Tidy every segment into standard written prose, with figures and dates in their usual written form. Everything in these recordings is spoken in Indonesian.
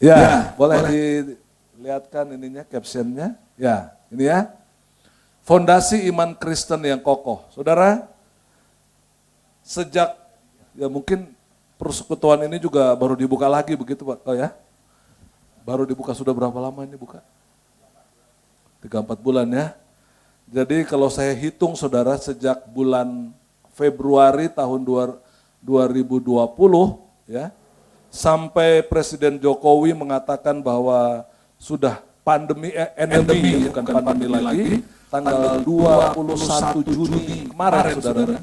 Ya, boleh dilihatkan ininya, captionnya. Ya, ini ya. Fondasi iman Kristen yang kokoh. Saudara, sejak ya mungkin persekutuan ini juga baru dibuka lagi begitu Pak, oh ya? Baru dibuka sudah berapa lama ini buka? 3-4 bulan ya. Jadi kalau saya hitung saudara sejak bulan Februari tahun 2020 ya, sampai Presiden Jokowi mengatakan bahwa sudah endemi, bukan pandemi lagi, tanggal 21 Juni kemarin saudara,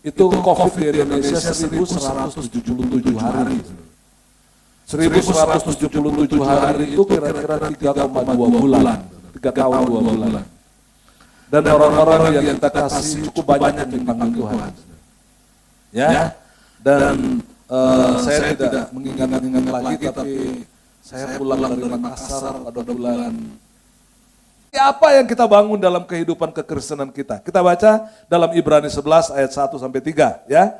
itu COVID di Indonesia 1177 hari. 1177 hari itu kira-kira 3,2 bulan, 3 tahun 2 bulan. Dan orang-orang yang kita kasih cukup banyak yang dipanggil Tuhan. Ya, dan saya tidak mengingat-ingat lagi, tapi saya pulang dari Makassar pada bulan. Apa yang kita bangun dalam kehidupan kekristenan kita? Kita baca dalam Ibrani 11 ayat 1 sampai 3 ya.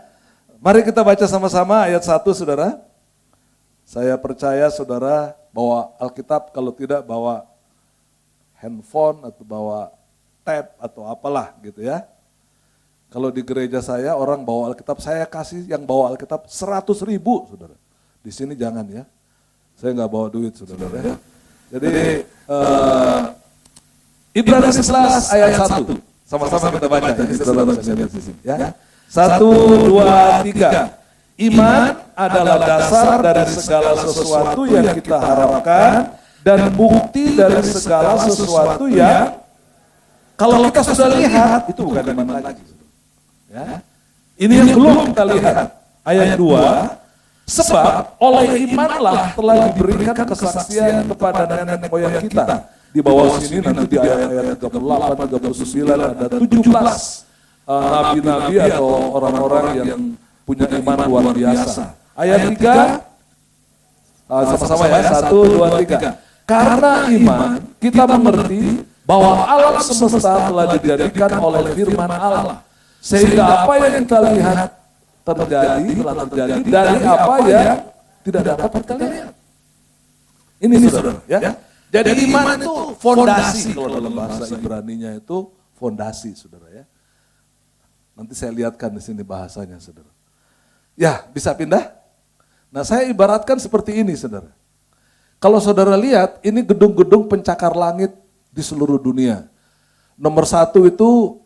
Mari kita baca sama-sama ayat 1 saudara. Saya percaya saudara bawa Alkitab, kalau tidak bawa handphone atau bawa tab atau apalah gitu ya. Kalau di gereja saya orang bawa Alkitab, saya kasih yang bawa Alkitab 100.000 saudara. Di sini jangan ya, saya nggak bawa duit saudara ya. Jadi Ibrani 11 ayat 1, sama-sama kita baca. Ini saudara bisa lihat di sini ya. 1, 2, 3. Iman adalah dasar dari segala sesuatu yang kita harapkan dan bukti dari segala sesuatu yang kalau kita sudah lihat itu bukan iman lagi. Ya. Ini yang belum kita lihat. Ayat 2, sebab oleh imanlah telah diberikan kesaksian kepada nenek moyang kita. Di bawah sini nanti di ayat 38, 39 ada 17 nabi-nabi atau orang-orang yang punya iman luar biasa. Ayat 3, sama-sama ya, 1, 2, 3. Karena iman kita mengerti bahwa alam semesta telah dijadikan oleh firman Allah. Sehingga apa yang kita lihat telah terjadi dari apa yang tidak dapat kita lihat. Ini saudara ya. Jadi iman itu fondasi, kalau dalam bahasa Ibraninya itu fondasi saudara ya. Nanti saya lihatkan di sini bahasanya saudara. Ya, bisa pindah? Nah, saya ibaratkan seperti ini saudara. Kalau saudara lihat, ini gedung-gedung pencakar langit di seluruh dunia. Nomor 1 itu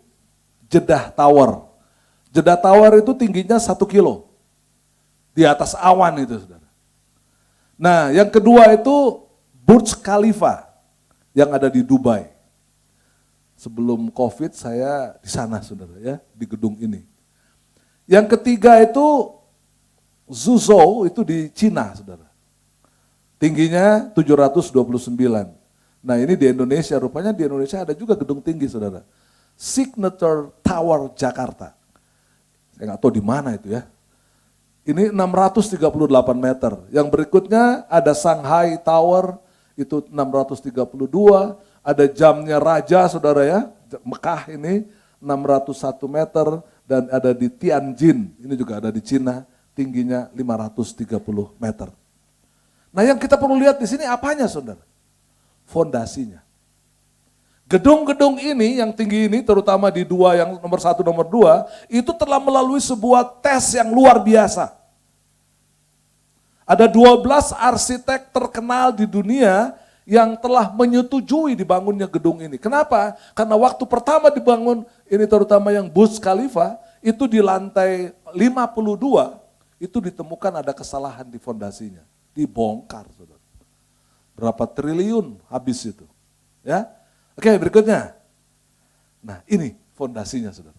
Jeddah Tower. Jeddah Tower itu tingginya 1 kilo. Di atas awan itu, saudara. Nah, yang kedua itu Burj Khalifa yang ada di Dubai. Sebelum COVID saya di sana, saudara ya, di gedung ini. Yang ketiga itu Suzhou, itu di Cina, saudara. Tingginya 729. Nah, ini di Indonesia, rupanya di Indonesia ada juga gedung tinggi, saudara. Signature Tower Jakarta. Saya nggak tahu di mana itu ya. Ini 638 meter. Yang berikutnya ada Shanghai Tower, itu 632. Ada jamnya Raja, saudara ya. Mekah ini 601 meter. Dan ada di Tianjin, ini juga ada di Cina, tingginya 530 meter. Nah, yang kita perlu lihat di sini apanya, saudara? Fondasinya. Gedung-gedung ini yang tinggi ini, terutama di dua yang nomor 1, nomor 2, itu telah melalui sebuah tes yang luar biasa. Ada 12 arsitek terkenal di dunia yang telah menyetujui dibangunnya gedung ini. Kenapa? Karena waktu pertama dibangun, ini terutama yang Burj Khalifa, itu di lantai 52, itu ditemukan ada kesalahan di fondasinya. Dibongkar, saudara. Berapa triliun habis itu. Ya. Oke, berikutnya. Nah, ini fondasinya, saudara.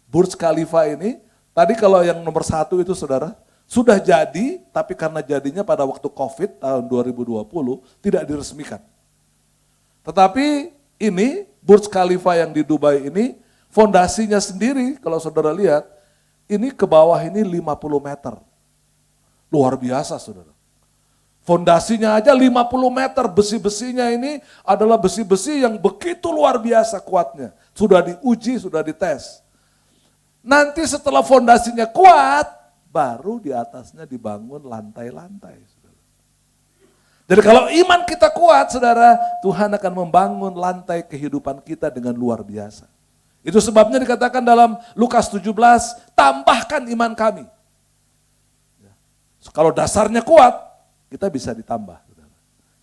Burj Khalifa ini, tadi kalau yang nomor 1 itu, saudara, sudah jadi, tapi karena jadinya pada waktu COVID tahun 2020, tidak diresmikan. Tetapi ini, Burj Khalifa yang di Dubai ini, fondasinya sendiri, kalau saudara lihat, ini ke bawah ini 50 meter. Luar biasa, saudara. Fondasinya aja 50 meter, besi-besinya ini adalah besi-besi yang begitu luar biasa kuatnya. Sudah diuji, sudah dites. Nanti setelah fondasinya kuat, baru di atasnya dibangun lantai-lantai. Jadi kalau iman kita kuat, saudara, Tuhan akan membangun lantai kehidupan kita dengan luar biasa. Itu sebabnya dikatakan dalam Lukas 17, tambahkan iman kami. Kalau dasarnya kuat, kita bisa ditambah.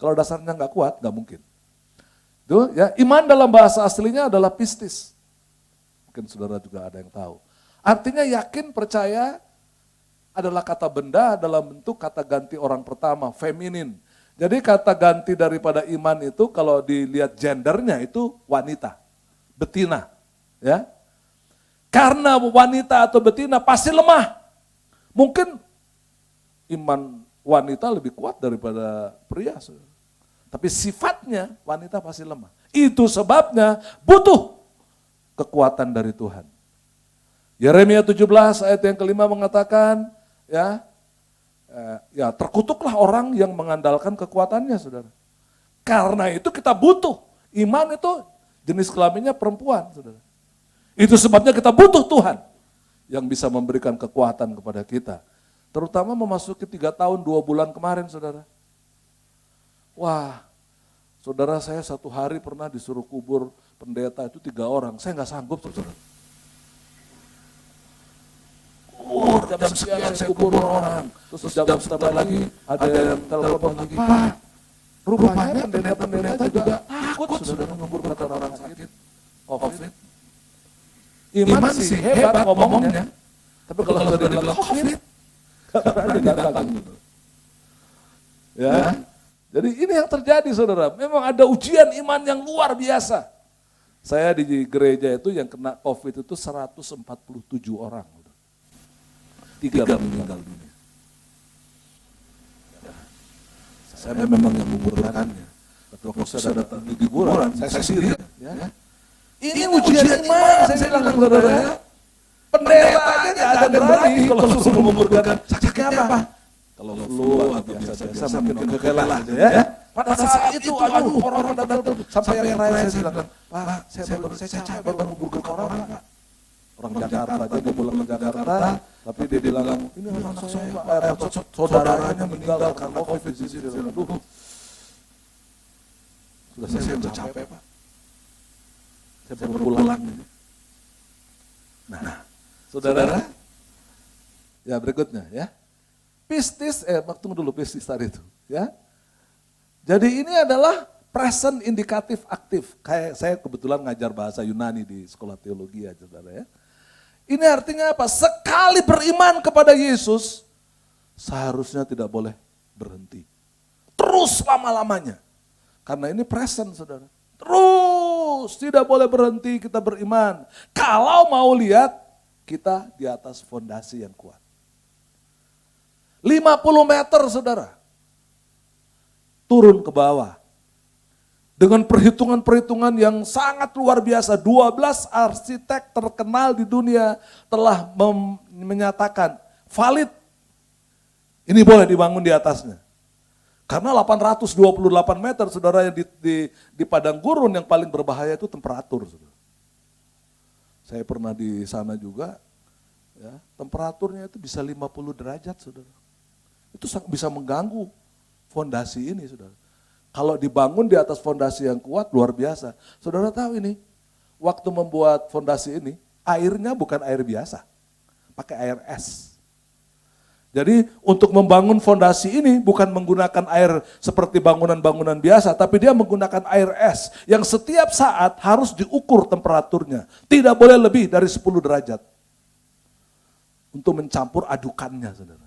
Kalau dasarnya nggak kuat, nggak mungkin. Itu, ya, iman dalam bahasa aslinya adalah pistis. Mungkin saudara juga ada yang tahu. Artinya yakin, percaya adalah kata benda dalam bentuk kata ganti orang pertama, feminin. Jadi kata ganti daripada iman itu kalau dilihat gendernya itu wanita, betina. Ya, karena wanita atau betina pasti lemah. Mungkin iman wanita lebih kuat daripada pria. Tapi sifatnya wanita pasti lemah. Itu sebabnya butuh kekuatan dari Tuhan. Yeremia 17 ayat yang kelima mengatakan, ya terkutuklah orang yang mengandalkan kekuatannya, saudara. Karena itu kita butuh. Iman itu jenis kelaminnya perempuan, saudara. Itu sebabnya kita butuh Tuhan yang bisa memberikan kekuatan kepada kita. Terutama memasuki 3 tahun 2 bulan kemarin, saudara. Wah, saudara, saya 1 hari pernah disuruh kubur pendeta itu 3 orang. Saya nggak sanggup, saudara. Jam sekian saya kubur orang. Terus jam setelah lagi ada yang telepon lagi, Pak, rupanya pendeta juga takut, saudara, menguburkan orang sakit COVID. Iman sih hebat ngomongnya, tapi kalau sudah dibilang COVID, gak datang. Ya, jadi ini yang terjadi, saudara. Memang ada ujian iman yang luar biasa. Saya di gereja itu yang kena COVID itu 147 orang. 3 meninggal dunia. Saya memang yang menguburkannya. Waktu saya datang di kuburan, saya sendiri. Ya. Ini ujian iman, saya bilang, saudara. Pendeta aja nggak ada berani kalau suruh menguburkan. Sakitnya apa? Kalau flu atau biasa-biasa mungkin kekelah gitu ya. Pada saat itu, aduh, orang datang sampai yang lain saya bilang, Pak, saya baru menguburkan orang, Pak. Orang Jakarta aja dia pulang ke Jakarta, tapi dia bilang, ini anak saya, saudaranya meninggal karena COVID di sini. Aduh, sudah saya udah capek, Pak. Saya baru pulang. Nah, saudara, ya berikutnya ya. Pistis, tunggu dulu pistis tadi itu. Ya. Jadi ini adalah present indikatif aktif. Kayak saya kebetulan ngajar bahasa Yunani di sekolah teologi ya, saudara ya. Ini artinya apa? Sekali beriman kepada Yesus, seharusnya tidak boleh berhenti. Terus lama-lamanya. Karena ini present, saudara. Terus tidak boleh berhenti kita beriman. Kalau mau lihat kita di atas fondasi yang kuat. 50 meter, saudara. Turun ke bawah. Dengan perhitungan-perhitungan yang sangat luar biasa. 12 arsitek terkenal di dunia telah menyatakan valid. Ini boleh dibangun di atasnya. Karena 828 meter, saudara, yang di padang gurun yang paling berbahaya itu temperatur. Saudara. Saya pernah di sana juga, ya, temperaturnya itu bisa 50 derajat, saudara. Itu bisa mengganggu fondasi ini, saudara. Kalau dibangun di atas fondasi yang kuat, luar biasa. Saudara tahu ini, waktu membuat fondasi ini, airnya bukan air biasa, pakai air es. Jadi untuk membangun fondasi ini bukan menggunakan air seperti bangunan-bangunan biasa, tapi dia menggunakan air es yang setiap saat harus diukur temperaturnya. Tidak boleh lebih dari 10 derajat untuk mencampur adukannya, saudara.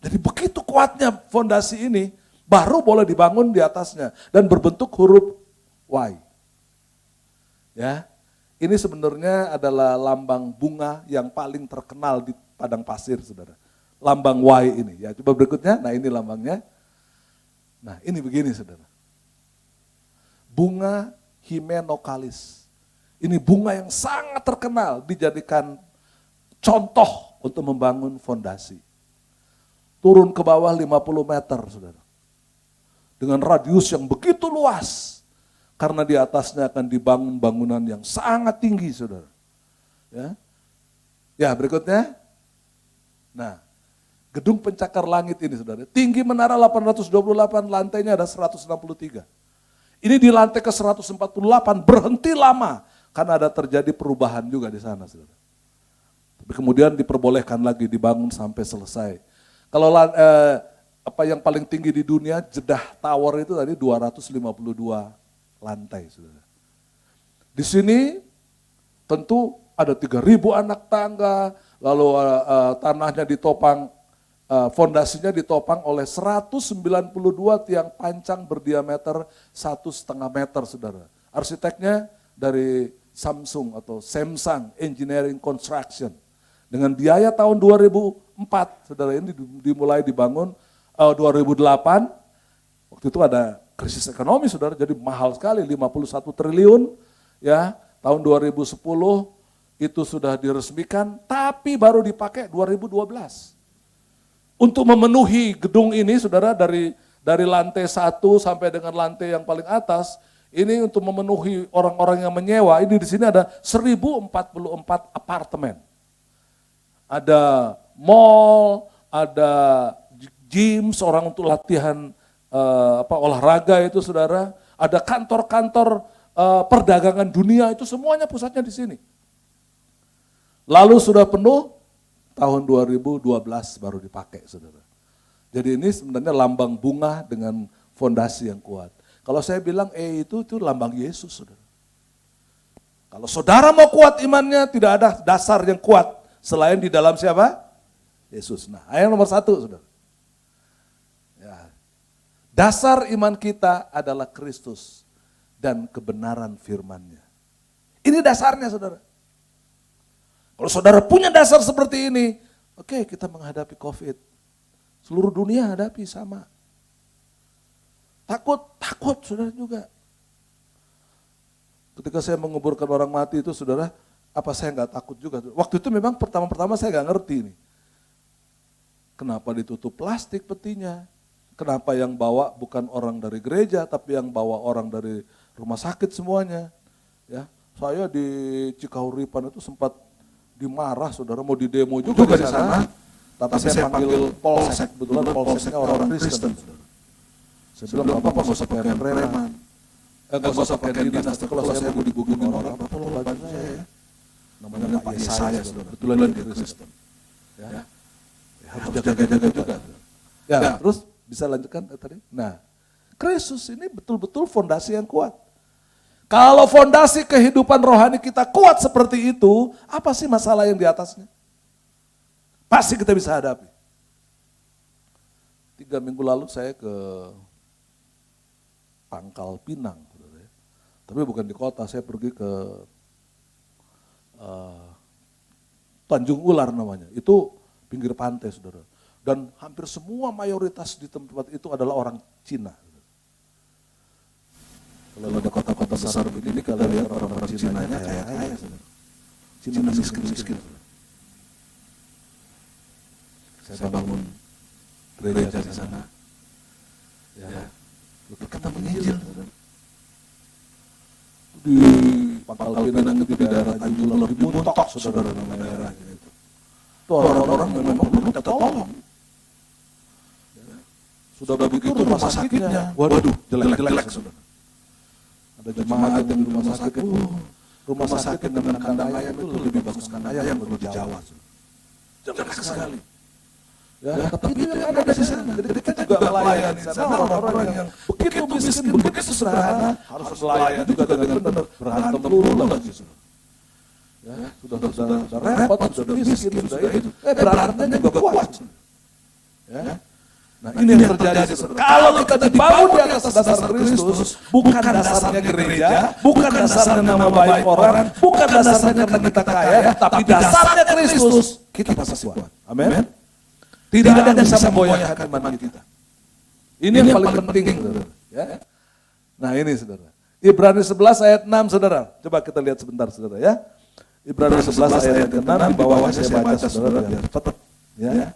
Jadi begitu kuatnya fondasi ini, baru boleh dibangun di atasnya dan berbentuk huruf Y. Ya, ini sebenarnya adalah lambang bunga yang paling terkenal di padang pasir, saudara. Lambang Y ini, ya coba berikutnya, nah ini lambangnya. Nah ini begini, saudara. Bunga Himenocalis. Ini bunga yang sangat terkenal, dijadikan contoh untuk membangun fondasi. Turun ke bawah 50 meter, saudara. Dengan radius yang begitu luas. Karena di atasnya akan dibangun bangunan yang sangat tinggi, saudara. Ya, berikutnya. Nah, Gedung pencakar langit ini saudara. Tinggi menara 828, lantainya ada 163. Ini di lantai ke 148 berhenti lama karena ada terjadi perubahan juga di sana saudara. Tapi kemudian diperbolehkan lagi dibangun sampai selesai. Kalau apa yang paling tinggi di dunia, Jeddah Tower itu tadi 252 lantai saudara. Di sini tentu ada 3.000 anak tangga, lalu tanahnya ditopang, fondasinya ditopang oleh 192 tiang pancang berdiameter 1,5 meter, saudara. Arsiteknya dari Samsung atau Samsung Engineering Construction. Dengan biaya tahun 2004, saudara, ini dimulai dibangun 2008. Waktu itu ada krisis ekonomi, saudara, jadi mahal sekali, 51 triliun. Ya, tahun 2010 itu sudah diresmikan, tapi baru dipakai 2012. Untuk memenuhi gedung ini, saudara, dari lantai 1 sampai dengan lantai yang paling atas, ini untuk memenuhi orang-orang yang menyewa, ini di sini ada 1044 apartemen. Ada mall, ada gym, seorang untuk latihan olahraga itu, saudara. Ada kantor-kantor perdagangan dunia, itu semuanya pusatnya di sini. Lalu sudah penuh, tahun 2012 baru dipakai, saudara. Jadi ini sebenarnya lambang bunga dengan fondasi yang kuat. Kalau saya bilang itu lambang Yesus, saudara. Kalau saudara mau kuat imannya, tidak ada dasar yang kuat selain di dalam siapa? Yesus. Nah, ayat nomor 1, saudara. Ya. Dasar iman kita adalah Kristus dan kebenaran firman-Nya. Ini dasarnya, saudara. Kalau saudara punya dasar seperti ini, oke, kita menghadapi COVID. Seluruh dunia hadapi sama. Takut saudara juga. Ketika saya menguburkan orang mati itu, saudara, apa saya nggak takut juga? Waktu itu memang pertama-pertama saya nggak ngerti nih. Kenapa ditutup plastik petinya? Kenapa yang bawa bukan orang dari gereja, tapi yang bawa orang dari rumah sakit semuanya? Ya, saya di Cikahuripan itu sempat dimarah, saudara, mau didemo juga di sana, tapi saya panggil polsek, kebetulan polseknya orang Kristen. Saya bilang, Bapak nggak usah pakai preman, nggak usah pakai dinas, kalau saya mau dibukuin orang, Bapak tolong bantu saya ya. Namanya Pak Yesaya, saudara, kebetulan dia Kristen. Ya, harus jaga-jaga juga. Ya, terus bisa lanjutkan tadi. Nah, Kristus ini betul-betul fondasi yang kuat. Kalau fondasi kehidupan rohani kita kuat seperti itu, apa sih masalah yang di atasnya? Pasti kita bisa hadapi. 3 minggu lalu saya ke Pangkal Pinang, tapi bukan di kota, saya pergi ke Tanjung Ular namanya, itu pinggir pantai, saudara. Dan hampir semua mayoritas di tempat itu adalah orang Cina. Kalau ada kota-kota besar begini, kalau lihat orang-orang Cina-nya kaya-kaya, Cina miskin-miskin. Saya bangun gereja di sana. Ya, kita menginjil. Di Pangkal Pinang itu di daerah Tanjung Ular, di Muntok, saudara, nama daerahnya itu. Itu orang-orang yang memang perlu kita tolong. Sudah begitu rumah sakitnya, waduh, jelek-jelek, saudara. Ada jemaat yang di rumah sakit, rumah sakit dengan kandang ayam itu lebih bagus kandang ayam kalau di Jawa. Jelek sekali. Ya, tapi itu yang ada di sana. Jadi kita juga melayani sana orang-orang yang begitu miskin, begitu sederhana, harus melayani juga dengan benar, berantem peluru lagi. Ya, sudah repot, sudah miskin, sudah itu. Berantemnya juga kuat. Ya. Nah, ini yang terjadi. Kalau kita dibangun di atas dasar Kristus, bukan dasarnya gereja, bukan dasarnya nama baik orang, bukan dasarnya karena kita kaya, tapi dasarnya Kristus, kita pasti kuat. Amin. Tidak ada yang bisa memgoyahkan iman kita. Ini yang paling penting, saudara. Ya. Nah, ini, saudara. Ibrani 11 ayat 6, saudara. Coba kita lihat sebentar, saudara, ya. Ibrani 11 ayat 6, di bawahnya saya baca, saudara, biar cepat. Ya.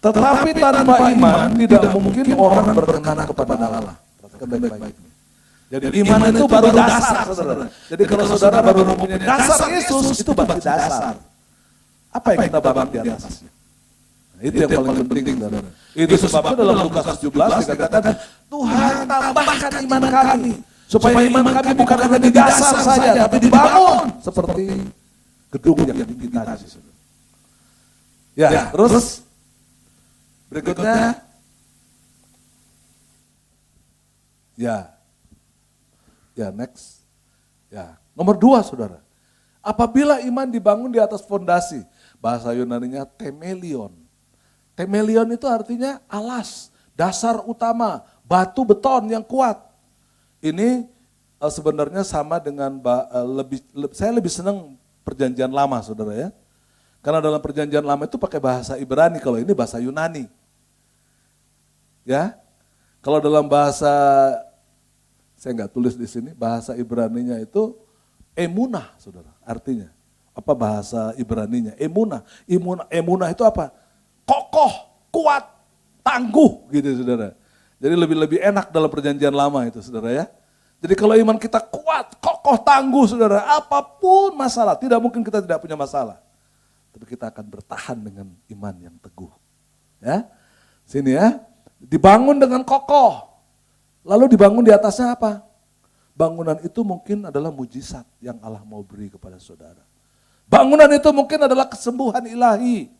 Tetapi tanpa iman tidak mungkin orang berkenan kepada Allah. Perhatikan baik-baik. Jadi iman itu baru dasar, saudara. Jadi kalau saudara baru mempunyai dasar Yesus, itu baru dasar. Apa yang kita bangun di atasnya? Itu yang paling penting, saudara. Itu sebabnya dalam Lukas 17 dikatakan, Tuhan tambahkan iman kami, supaya iman kami bukan hanya di dasar saja, tapi dibangun seperti gedung yang tinggi tadi. Ya, terus berikutnya, ya next, ya nomor 2 saudara. Apabila iman dibangun di atas fondasi, bahasa Yunaninya temelion. Temelion itu artinya alas, dasar utama, batu beton yang kuat. Ini sebenarnya sama dengan saya lebih senang perjanjian lama saudara ya. Karena dalam perjanjian lama itu pakai bahasa Ibrani, kalau ini bahasa Yunani. Ya, kalau dalam bahasa, saya nggak tulis di sini, bahasa Ibraninya itu emunah saudara, artinya. Apa bahasa Ibraninya? Emunah. Emunah itu apa? Kokoh, kuat, tangguh gitu saudara. Jadi lebih enak dalam perjanjian lama itu saudara ya. Jadi kalau iman kita kuat, kokoh, tangguh saudara, apapun masalah, tidak mungkin kita tidak punya masalah. Tapi kita akan bertahan dengan iman yang teguh. Ya, sini ya, dibangun dengan kokoh. Lalu dibangun di atasnya apa? Bangunan itu mungkin adalah mujizat yang Allah mau beri kepada saudara. Bangunan itu mungkin adalah kesembuhan ilahi.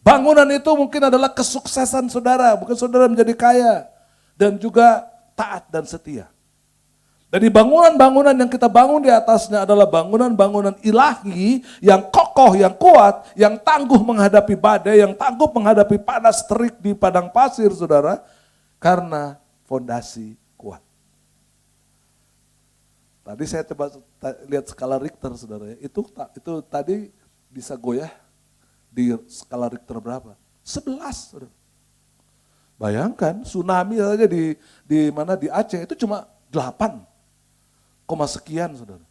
Bangunan itu mungkin adalah kesuksesan saudara, bukan saudara menjadi kaya. Dan juga taat dan setia. Jadi bangunan-bangunan yang kita bangun di atasnya adalah bangunan-bangunan ilahi yang kokoh, yang kuat, yang tangguh menghadapi badai, yang tangguh menghadapi panas terik di padang pasir saudara. Karena fondasi kuat. Tadi saya coba lihat skala Richter saudara ya, itu tadi bisa goyah di skala Richter berapa? 11 saudara. Bayangkan tsunami saja di mana di Aceh itu cuma 8, sekian saudara.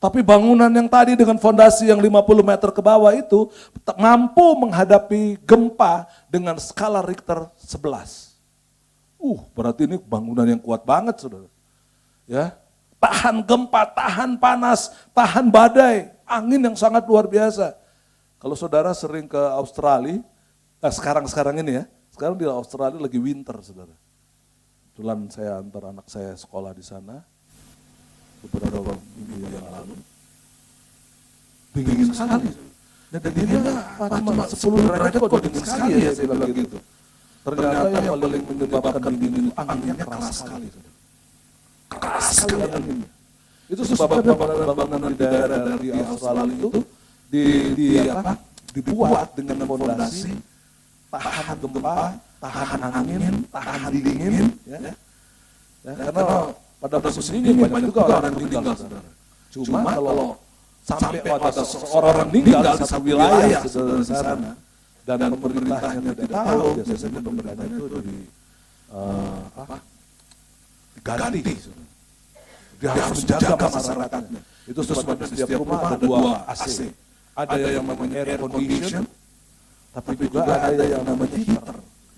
Tapi bangunan yang tadi dengan fondasi yang 50 meter ke bawah itu mampu menghadapi gempa dengan skala Richter 11. Berarti ini bangunan yang kuat banget saudara. Ya, tahan gempa, tahan panas, tahan badai, angin yang sangat luar biasa. Kalau saudara sering ke Australia, sekarang ini ya, sekarang di Australia lagi winter saudara. Kebetulan saya antar anak saya sekolah di sana beberapa minggu yang lalu. Dingin sekali. Dan dinginnya cuma 10 derajat kok dingin sekali ya saya bilang gitu. Ternyata yang paling menyebabkan dingin itu anginnya keras sekali. Keras sekali anginnya. Itu sebabnya bangunan di daerah di Australia itu dibuat dengan fondasi tahan gempa, tahan angin, tahan dingin. Ya, karena pada musim dingin banyak juga orang meninggal. Cuma kalau sampai ada seorang meninggal di satu wilayah di sana, dan pemerintahnya tidak tahu, biasanya pemerintahnya itu diganti. Dia harus menjaga masyarakatnya. Itu sebabnya setiap rumah ada 2 AC. Ada yang namanya air condition, tapi juga ada yang namanya heater.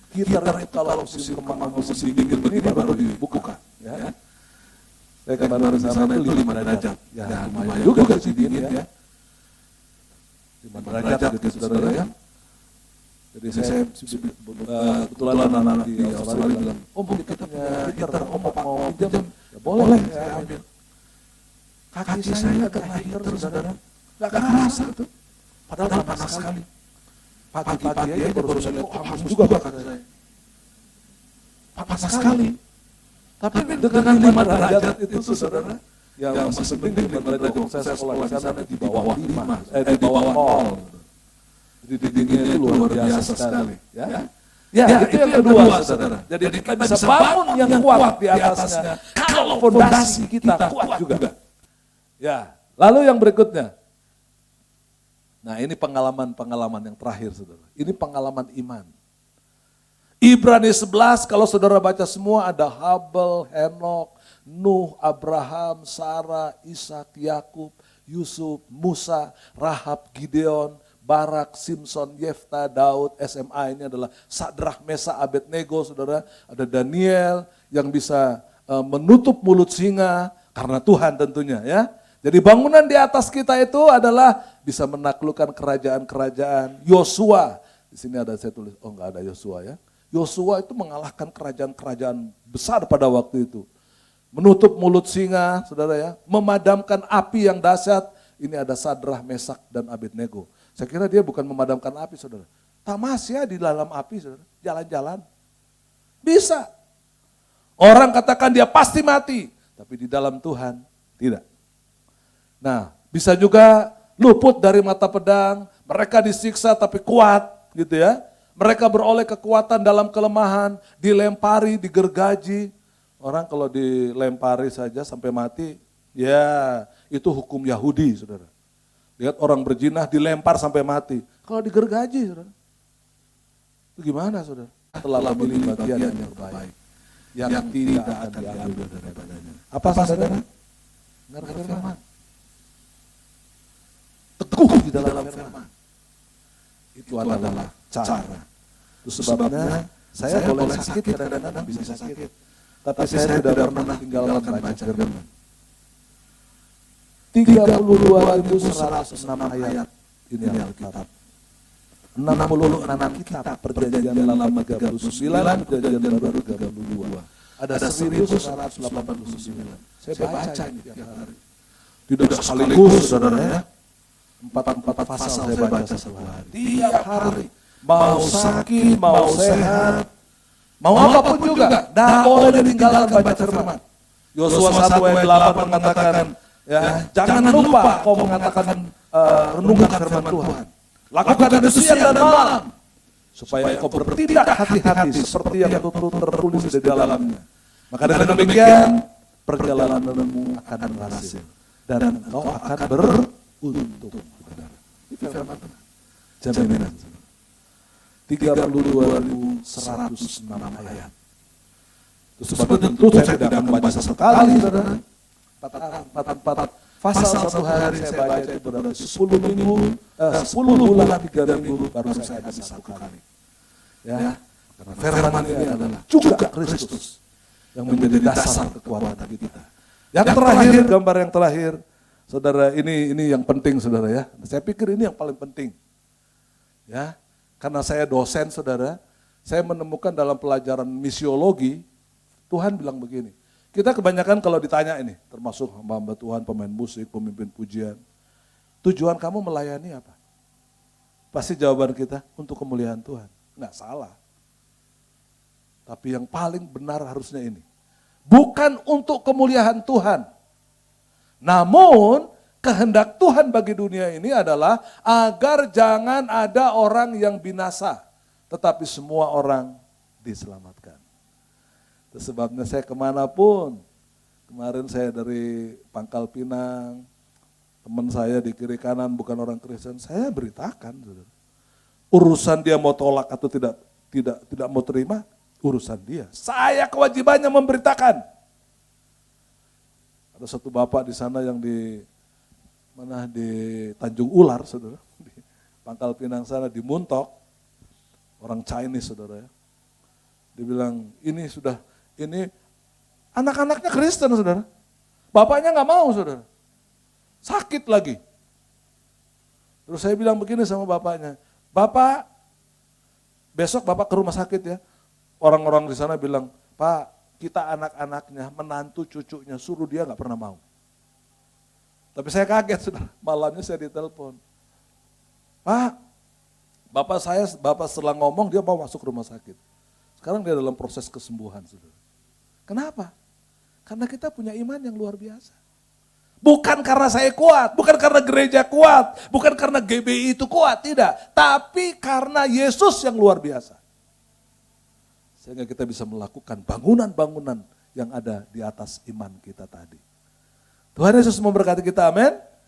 Heater itu kalau musim dingin begini baru dibuka. Ya. Saya kemarin di sana itu 5 derajat. Ya lumayan juga sih dingin ya. 5 derajat gitu saudara ya. Jadi saya kebetulan anak di Australia bilang, kita punya heater, mau pinjam? Ya boleh, saya ambil. Kaki saya kena heater saudara, gak kerasa tuh. Padahal panas sekali. Pagi-pagi aja baru saya lihat, hangus juga kaki saya. Panas sekali. Tapi dengan 5 derajat itu saudara, yang masih penting 5 derajat yang saya sekolah di sana di bawah 5, di bawah 0. Jadi dinginnya itu luar biasa sekali. Ya, itu yang kedua saudara. Jadi kita bisa bangun yang kuat di atasnya. Kalau fondasi kita kuat juga. Ya, lalu yang berikutnya. Nah ini pengalaman yang terakhir saudara. Ini pengalaman iman. Ibrani 11 kalau saudara baca semua ada Habel, Henok, Nuh, Abraham, Sarah, Ishak, Yakub, Yusuf, Musa, Rahab, Gideon, Barak, Simson, Yefta, Daud, SMA ini adalah Sadrah, Mesa, Abednego, saudara. Ada Daniel yang bisa menutup mulut singa karena Tuhan tentunya ya. Jadi bangunan di atas kita itu adalah bisa menaklukkan kerajaan-kerajaan. Yosua Di sini ada saya tulis, oh enggak ada Yosua ya. Yosua itu mengalahkan kerajaan-kerajaan besar pada waktu itu. Menutup mulut singa, saudara ya. Memadamkan api yang dahsyat. Ini ada Sadrah, Mesak, dan Abednego. Saya kira dia bukan memadamkan api, saudara. Tamasya di dalam api, saudara. Jalan-jalan. Bisa. Orang katakan dia pasti mati. Tapi di dalam Tuhan, tidak. Nah, bisa juga luput dari mata pedang. Mereka disiksa tapi kuat, gitu ya. Mereka beroleh kekuatan dalam kelemahan, dilempari, digergaji. Orang kalau dilempari saja sampai mati, ya itu hukum Yahudi, saudara. Lihat orang berjinah dilempar sampai mati. Kalau digergaji, saudara. Itu gimana, saudara? Telah memilih bagian yang terbaik, yang tidak akan diambil daripadanya. Apa, saudara? Dengarkan firman. Teguh di dalam firman. Itu adalah cara. Itu sebabnya saya boleh sakit, kadang-kadang bisa sakit. Tapi saya tidak pernah tinggalkan baca firman. 32.106 ayat ini Alkitab. 66 kitab perjanjian lama 39, perjanjian baru 32. Ada 1.189. Saya baca ini tiap hari. Tidak sekaligus, saudara ya. 4 pasal saya baca satu hari. Tiap hari. Mau sakit, mau sehat, mau apapun juga, tidak boleh ditinggalkan baca firman. Yosua 1 ayat 8 mengatakan, ya, jangan lupa kau mengatakan renungkan firman Tuhan. Lakukan itu siang dan malam, supaya kau bertindak hati-hati seperti yang tertulis di dalamnya. Maka dengan demikian, perjalananmu akan berhasil dan kau akan beruntung. Itu firman Tuhan. Jaminan. 32.106 ayat. Itu sebab tentu saya tidak akan baca satu kali, saudara. 4 pasal satu hari saya baca itu berarti 10 minggu, 10 bulan 3 minggu baru saya baca satu kali. Ya, karena firman ini adalah juga Kristus yang menjadi dasar kekuatan kita. Yang terakhir, gambar yang terakhir, saudara, ini yang penting, saudara ya. Saya pikir ini yang paling penting. Ya. Karena saya dosen, saudara, saya menemukan dalam pelajaran misiologi, Tuhan bilang begini, kita kebanyakan kalau ditanya ini, termasuk hamba-hamba Tuhan, pemain musik, pemimpin pujian, tujuan kamu melayani apa? Pasti jawaban kita, untuk kemuliaan Tuhan. Enggak salah. Tapi yang paling benar harusnya ini, bukan untuk kemuliaan Tuhan, namun kehendak Tuhan bagi dunia ini adalah agar jangan ada orang yang binasa, tetapi semua orang diselamatkan. Itu sebabnya saya kemanapun, kemarin saya dari Pangkal Pinang, teman saya di kiri kanan bukan orang Kristen, saya beritakan, saudara. Urusan dia mau tolak atau tidak mau terima, urusan dia. Saya kewajibannya memberitakan. Ada satu bapak di sana yang di Tanjung Ular, saudara, di Pangkal Pinang sana, di Muntok, orang Chinese, saudara ya. Dia bilang, ini anak-anaknya Kristen, saudara. Bapaknya nggak mau, saudara. Sakit lagi. Terus saya bilang begini sama bapaknya, Bapak, besok Bapak ke rumah sakit ya. Orang-orang di sana bilang, Pak, kita anak-anaknya, menantu cucunya, suruh dia nggak pernah mau. Tapi saya kaget, saudara. Malamnya saya ditelepon. Pak, Bapak setelah ngomong dia mau masuk rumah sakit. Sekarang dia dalam proses kesembuhan, saudara. Kenapa? Karena kita punya iman yang luar biasa. Bukan karena saya kuat, bukan karena gereja kuat, bukan karena GBI itu kuat, tidak. Tapi karena Yesus yang luar biasa. Sehingga kita bisa melakukan bangunan-bangunan yang ada di atas iman kita tadi. Tuhan Yesus memberkati kita, amin.